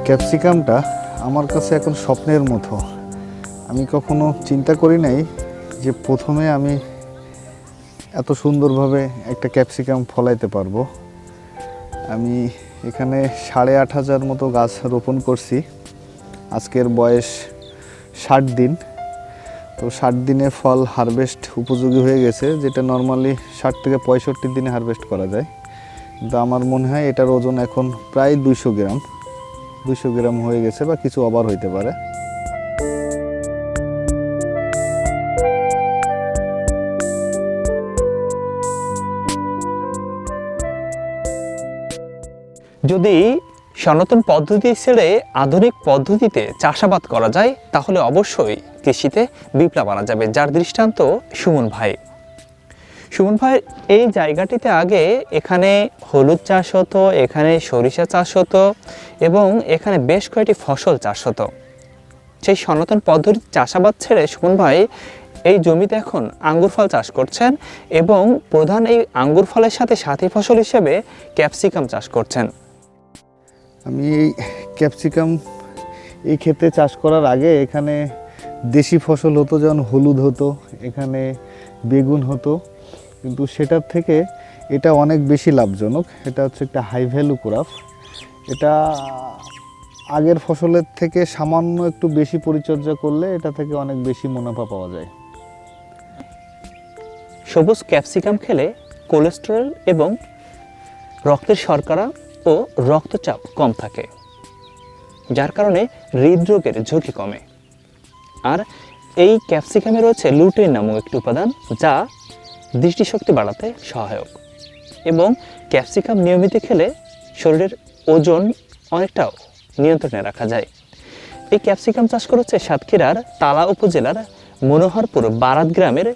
ক্যাপসিকামটা আমার কাছে এখন স্বপ্নের মতো। আমি কখনো চিন্তা করি নাই যে প্রথমে আমি এত সুন্দরভাবে একটা ক্যাপসিকাম ফলাইতে পারবো। আমি এখানে 8,500 মতো গাছ রোপণ করছি। আজকের বয়স 60 দিন। তো 60 দিনে ফল হারভেস্ট উপযোগী হয়ে গেছে, যেটা নর্মালি 60 থেকে 65 দিনে হারভেস্ট করা যায়। কিন্তু আমার মনে হয় এটার ওজন এখন প্রায় 200 গ্রাম হয়ে গেছে, বা কিছু ওভার হইতে পারে। যদি সনাতন পদ্ধতি ছেড়ে আধুনিক পদ্ধতিতে চাষাবাদ করা যায় তাহলে অবশ্যই কৃষিতে বিপ্লব আনা যাবে, যার দৃষ্টান্ত সুমন ভাই। সুমন ভাই এই জায়গাটিতে আগে এখানে হলুদ চাষ হতো, এখানে সরিষা চাষ হতো এবং এখানে বেশ কয়েকটি ফসল চাষ হতো। সেই সনাতন পদ্ধতির চাষাবাদ ছেড়ে সুমন ভাই এই জমিতে এখন আঙ্গুর ফল চাষ করছেন এবং প্রধান এই আঙ্গুর ফলের সাথে সাথী ফসল হিসেবে ক্যাপসিকাম চাষ করছেন। আমি এই ক্যাপসিকাম এই ক্ষেতে চাষ করার আগে এখানে দেশি ফসল হতো, যেমন হলুদ হতো, এখানে বেগুন হতো, কিন্তু সেটার থেকে এটা অনেক বেশি লাভজনক। এটা হচ্ছে একটা হাই ভ্যালু ক্রপ। এটা আগের ফসলের থেকে সামান্য একটু বেশি পরিচর্যা করলে এটা থেকে অনেক বেশি মুনাফা পাওয়া যায়। সবুজ ক্যাপসিকাম খেলে কোলেস্টেরল এবং রক্তের শর্করা ও রক্তচাপ কম থাকে, যার কারণে হৃদরোগের ঝুঁকি কমে। আর এই ক্যাপসিকামে রয়েছে লুটেইন নামক একটি উপাদান, যা দৃষ্টিশক্তি বাড়াতে সহায়ক। এবং ক্যাপসিকাম নিয়মিত খেলে শরীরের ওজন অনেকটাও নিয়ন্ত্রণে রাখা যায়। এই ক্যাপসিকাম চাষ করেছে সাতক্ষীরার তালা উপজেলার মনোহরপুর বারাত গ্রামের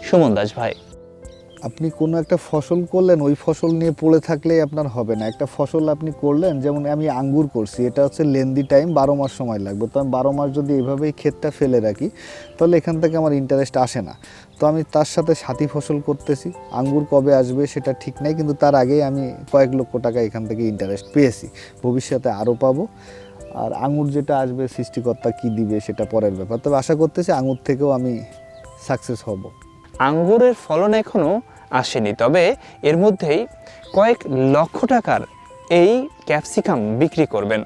সুমন দাস ভাই। আপনি কোনো একটা ফসল করলেন, ওই ফসল নিয়ে পড়ে থাকলেই আপনার হবে না। একটা ফসল আপনি করলেন, যেমন আমি আঙ্গুর করছি, এটা হচ্ছে লেন্দি টাইম, 12 মাস সময় লাগবে। তো আমি 12 মাস যদি এইভাবেই ক্ষেতটা ফেলে রাখি, তাহলে এখান থেকে আমার ইন্টারেস্ট আসে না। তো আমি তার সাথে সাথী ফসল করতেছি। আঙ্গুর কবে আসবে সেটা ঠিক নাই, কিন্তু তার আগেই আমি কয়েক লক্ষ টাকা এখান থেকে ইন্টারেস্ট পেয়েছি। ভবিষ্যতে আরও পাবো। আর আঙ্গুর যেটা আসবে, সৃষ্টিকর্তা কী দিবে সেটা পরের ব্যাপার। তবে আশা করতেছি আঙ্গুর থেকেও আমি সাকসেস হব। আঙ্গুরের ফলন এখনো আসেনি, তবে এর মধ্যেই কয়েক লক্ষ টাকার এই ক্যাপসিকাম বিক্রি করবেন,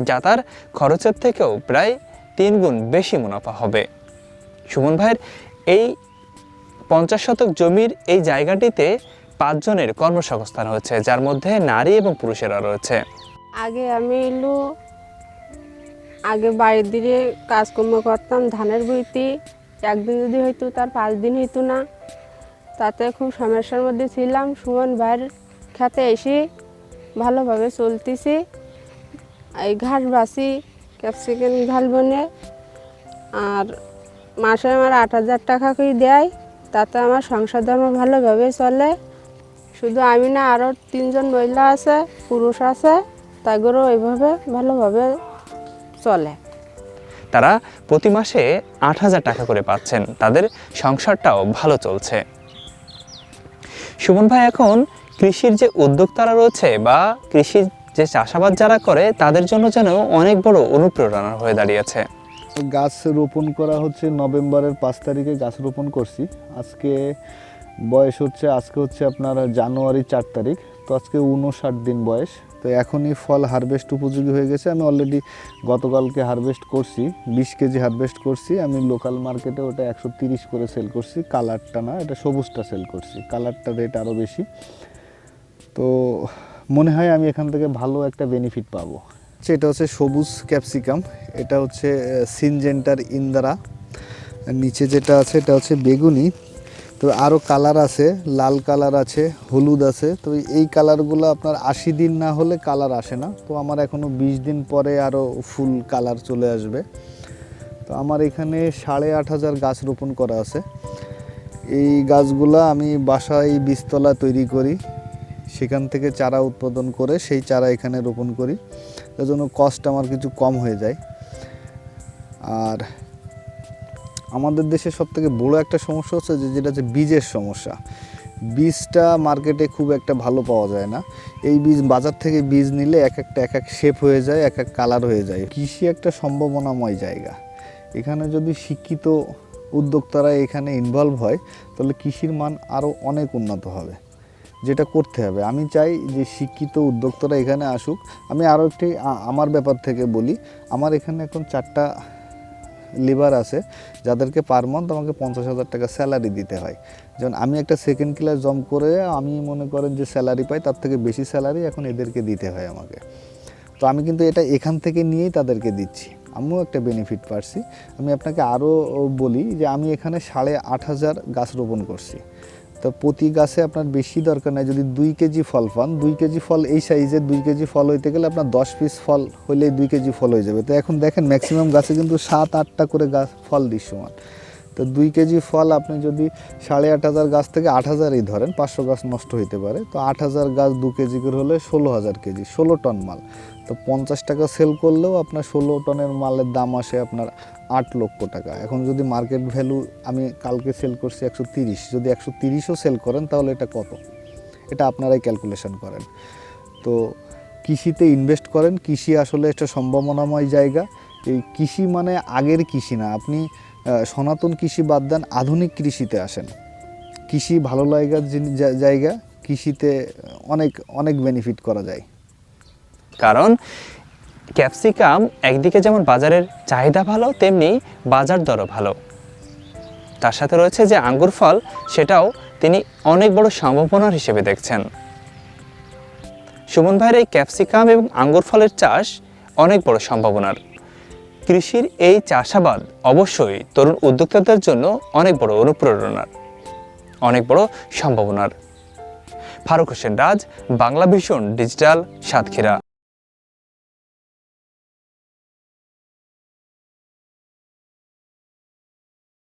যা তার খরচের থেকেও প্রায় 3 গুণ বেশি মুনাফা হবে। সুমন ভাইয়ের এই 50 শতক জমির এই জায়গাটিতে 5 জনের কর্মসংস্থান হয়েছে, যার মধ্যে নারী এবং পুরুষেরা রয়েছে। আগে বাড়ির দিকে কাজকর্ম করতাম, ধানের বইতে একদিন যদি হইতো তার 5 দিন হইতো না, তাতে খুব সমস্যার মধ্যে ছিলাম। সুমন ভাইয়ের খেতে এসে ভালোভাবে চলতেছি। এই ঘাস বাছি, ক্যাপসিকাম ঝাল বনে, আর মাসে আমার 8,000 টাকা করে দেয়। তাতে আমার সংসার ধর্ম ভালোভাবে চলে। শুধু আমি না, আরও 3 জন মহিলা আছে, পুরুষ আছে, তাদেরও ওইভাবে ভালোভাবে চলে। তারা প্রতি মাসে 8,000 টাকা করে পাচ্ছেন, তাদের সংসারটাও ভালো চলছে। সুমন ভাই এখন কৃষির যে উদ্যোক্তারা রয়েছে বা কৃষির যে চাষাবাদ যারা করে, তাদের জন্য যেন অনেক বড় অনুপ্রেরণা হয়ে দাঁড়িয়েছে। গাছ রোপণ করা হচ্ছে নভেম্বরের 5 তারিখে গাছ রোপণ করছি। আজকে বয়স হচ্ছে, আজকে হচ্ছে আপনার জানুয়ারি 4 তারিখ। তো আজকে 59 দিন বয়স। তো এখনই ফল হারভেস্ট উপযোগী হয়ে গেছে। আমি অলরেডি গতকালকে হারভেস্ট করছি, 20 কেজি হারভেস্ট করছি। আমি লোকাল মার্কেটে ওটা 130 করে সেল করছি। কালারটা না, এটা সবুজটা সেল করছি, কালারটার রেট আরও বেশি। তো মনে হয় আমি এখান থেকে ভালো একটা বেনিফিট পাবো। এটা হচ্ছে সবুজ ক্যাপসিকাম, এটা হচ্ছে সিনজেন্টার ইন্দারা। নিচে যেটা আছে এটা হচ্ছে বেগুনি। তো আরও কালার আছে, লাল কালার আছে, হলুদ আছে। তো এই কালারগুলো আপনার 80 দিন না হলে কালার আসে না। তো আমার এখনও 20 দিন পরে আরও ফুল কালার চলে আসবে। তো আমার এখানে 8,500 গাছ রোপণ করা আছে। এই গাছগুলো আমি বাসায় বীজতলা তৈরি করি, সেখান থেকে চারা উৎপাদন করে সেই চারা এখানে রোপণ করি। তার জন্য কস্ট আমার কিছু কম হয়ে যায়। আর আমাদের দেশে সবথেকে বড় একটা সমস্যা হচ্ছে যেটা হচ্ছে বীজের সমস্যা। বীজটা মার্কেটে খুব একটা ভালো পাওয়া যায় না। এই বীজ বাজার থেকে বীজ নিলে এক একটা এক এক শেপ হয়ে যায়, এক এক কালার হয়ে যায়। কৃষি একটা সম্ভাবনাময় জায়গা। এখানে যদি শিক্ষিত উদ্যোক্তারা এখানে ইনভলভ হয় তাহলে কৃষির মান আরও অনেক উন্নত হবে। যেটা করতে হবে, আমি চাই যে শিক্ষিত উদ্যোক্তারা এখানে আসুক। আমি আরও একটি আমার ব্যাপার থেকে বলি, আমার এখানে এখন 4টা লেবার আছে যাদেরকে পার মান্থ আমাকে 50,000 টাকা স্যালারি দিতে হয়। যেমন আমি একটা সেকেন্ড ক্লাস জব করে আমি মনে করেন যে স্যালারি পাই, তার থেকে বেশি স্যালারি এখন এদেরকে দিতে হয় আমাকে। তো আমি কিন্তু এটা এখান থেকে নিয়েই তাদেরকে দিচ্ছি, আমিও একটা বেনিফিট পাচ্ছি। আমি আপনাকে আরও বলি যে আমি এখানে 8,500 গাছ রোপণ করছি। তো প্রতি গাছে আপনার বেশি দরকার নাই, যদি 2 কেজি ফল পান, 2 কেজি ফল এই সাইজের 2 কেজি ফল হইতে গেলে আপনার 10 পিস ফল হইলেই 2 কেজি ফল হয়ে যাবে। তো এখন দেখেন ম্যাক্সিমাম গাছে কিন্তু 7-8টা করে গাছ ফল দৃশ্যমান। তো 2 কেজি ফল আপনি যদি 8,500 গাছ থেকে 8,000ই ধরেন, 500 গাছ নষ্ট হইতে পারে। তো 8,000 গাছ 2 কেজি করে হলে 16,000 কেজি, 16 টন মাল। তো 50 টাকা সেল করলেও আপনার 16 টনের মালের দাম আসে আপনার 8 লক্ষ টাকা। এখন যদি মার্কেট ভ্যালু আমি কালকে সেল করছি 130, যদি 130ও সেল করেন তাহলে এটা কত, এটা আপনারাই ক্যালকুলেশন করেন। তো কৃষিতে ইনভেস্ট করেন। কৃষি আসলে একটা সম্ভাবনাময় জায়গা। এই কৃষি মানে আগের কৃষি না, আপনি সনাতন কৃষি বাদ দেন, আধুনিক কৃষিতে আসেন। কৃষি ভালো লাগার জায়গা, কৃষিতে অনেক অনেক বেনিফিট করা যায়। কারণ ক্যাপসিকাম একদিকে যেমন বাজারের চাহিদা ভালো, তেমনি বাজার দরও ভালো। তার সাথে রয়েছে যে আঙ্গুর ফল, সেটাও তিনি অনেক বড় সম্ভাবনার হিসেবে দেখছেন। সুমন ভাইয়ের এই ক্যাপসিকাম এবং আঙ্গুর ফলের চাষ অনেক বড় সম্ভাবনার। কৃষির এই চাষাবাদ অবশ্যই তরুণ উদ্যোক্তাদের জন্য অনেক বড় অনুপ্রেরণার, অনেক বড় সম্ভাবনার। ফারুক হোসেন রাজ, বাংলা ভিশন ডিজিটাল, সাতক্ষীরা।